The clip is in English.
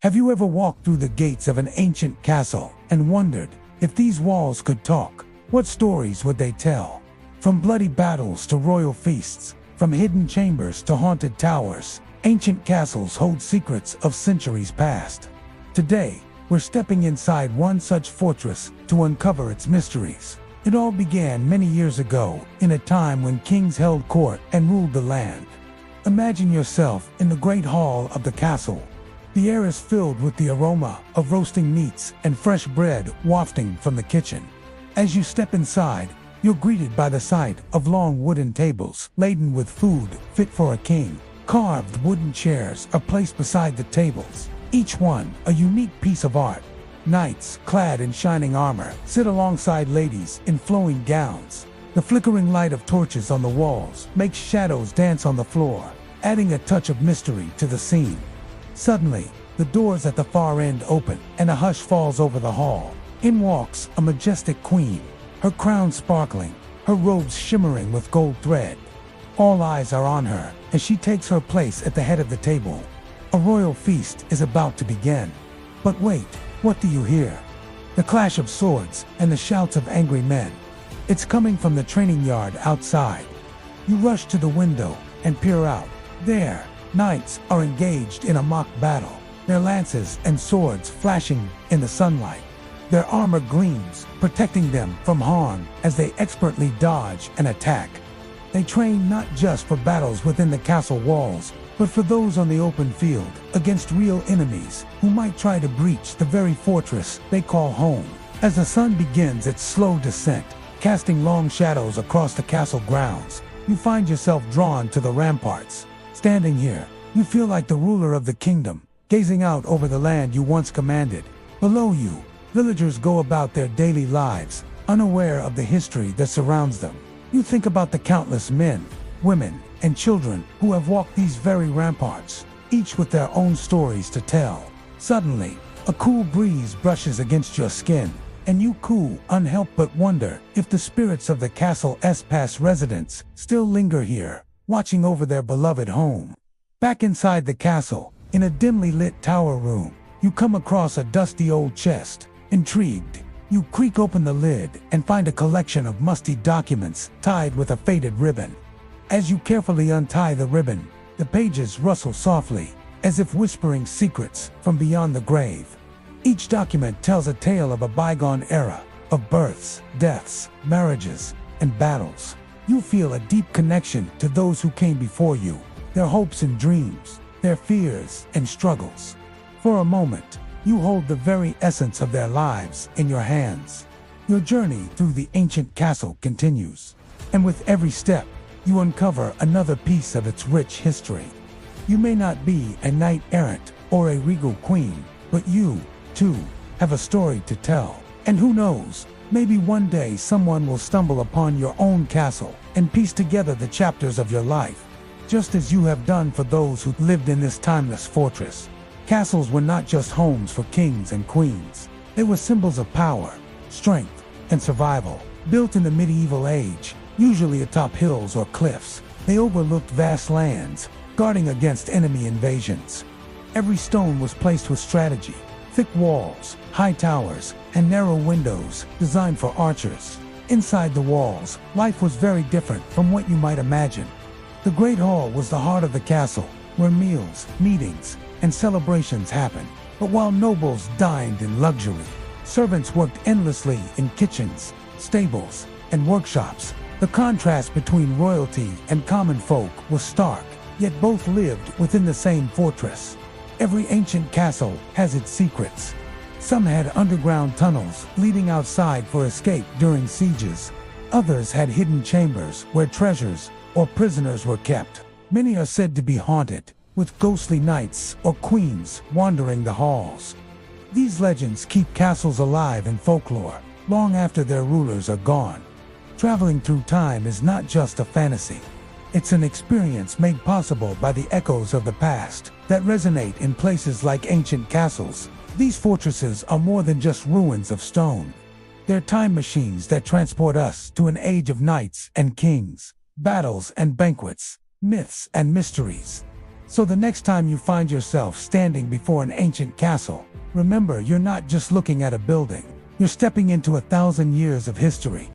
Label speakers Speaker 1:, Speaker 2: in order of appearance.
Speaker 1: Have you ever walked through the gates of an ancient castle and wondered, if these walls could talk, what stories would they tell? From bloody battles to royal feasts, from hidden chambers to haunted towers, ancient castles hold secrets of centuries past. Today, we're stepping inside one such fortress to uncover its mysteries. It all began many years ago, in a time when kings held court and ruled the land. Imagine yourself in the great hall of the castle. The air is filled with the aroma of roasting meats and fresh bread wafting from the kitchen. As you step inside, you're greeted by the sight of long wooden tables laden with food fit for a king. Carved wooden chairs are placed beside the tables, each one a unique piece of art. Knights, clad in shining armor, sit alongside ladies in flowing gowns. The flickering light of torches on the walls makes shadows dance on the floor, adding a touch of mystery to the scene. Suddenly, the doors at the far end open and a hush falls over the hall. In walks a majestic queen, her crown sparkling, her robes shimmering with gold thread. All eyes are on her as she takes her place at the head of the table. A royal feast is about to begin. But wait, what do you hear? The clash of swords and the shouts of angry men. It's coming from the training yard outside. You rush to the window and peer out. There, knights are engaged in a mock battle, their lances and swords flashing in the sunlight. Their armor gleams, protecting them from harm as they expertly dodge and attack. They train not just for battles within the castle walls, but for those on the open field, against real enemies who might try to breach the very fortress they call home. As the sun begins its slow descent, casting long shadows across the castle grounds, you find yourself drawn to the ramparts. Standing here, you feel like the ruler of the kingdom, gazing out over the land you once commanded. Below you, villagers go about their daily lives, unaware of the history that surrounds them. You think about the countless men, women, and children who have walked these very ramparts, each with their own stories to tell. Suddenly, a cool breeze brushes against your skin, and you coo, unhelped but wonder if the spirits of the castle's past residents still linger here, watching over their beloved home. Back inside the castle, in a dimly lit tower room, you come across a dusty old chest. Intrigued, you creak open the lid and find a collection of musty documents tied with a faded ribbon. As you carefully untie the ribbon, the pages rustle softly, as if whispering secrets from beyond the grave. Each document tells a tale of a bygone era, of births, deaths, marriages, and battles. You feel a deep connection to those who came before you, their hopes and dreams, their fears and struggles. For a moment, you hold the very essence of their lives in your hands. Your journey through the ancient castle continues, and with every step, you uncover another piece of its rich history. You may not be a knight-errant or a regal queen, but you, too, have a story to tell. And who knows, maybe one day someone will stumble upon your own castle and piece together the chapters of your life, just as you have done for those who lived in this timeless fortress. Castles were not just homes for kings and queens. They were symbols of power, strength, and survival. Built in the medieval age, usually atop hills or cliffs, they overlooked vast lands, guarding against enemy invasions. Every stone was placed with strategy. Thick walls, high towers, and narrow windows designed for archers. Inside the walls, life was very different from what you might imagine. The Great Hall was the heart of the castle, where meals, meetings, and celebrations happened. But while nobles dined in luxury, servants worked endlessly in kitchens, stables, and workshops. The contrast between royalty and common folk was stark, yet both lived within the same fortress. Every ancient castle has its secrets. Some had underground tunnels leading outside for escape during sieges. Others had hidden chambers where treasures or prisoners were kept. Many are said to be haunted, with ghostly knights or queens wandering the halls. These legends keep castles alive in folklore, long after their rulers are gone. Traveling through time is not just a fantasy. It's an experience made possible by the echoes of the past that resonate in places like ancient castles. These fortresses are more than just ruins of stone. They're time machines that transport us to an age of knights and kings, battles and banquets, myths and mysteries. So the next time you find yourself standing before an ancient castle, remember you're not just looking at a building, you're stepping into 1,000 years of history.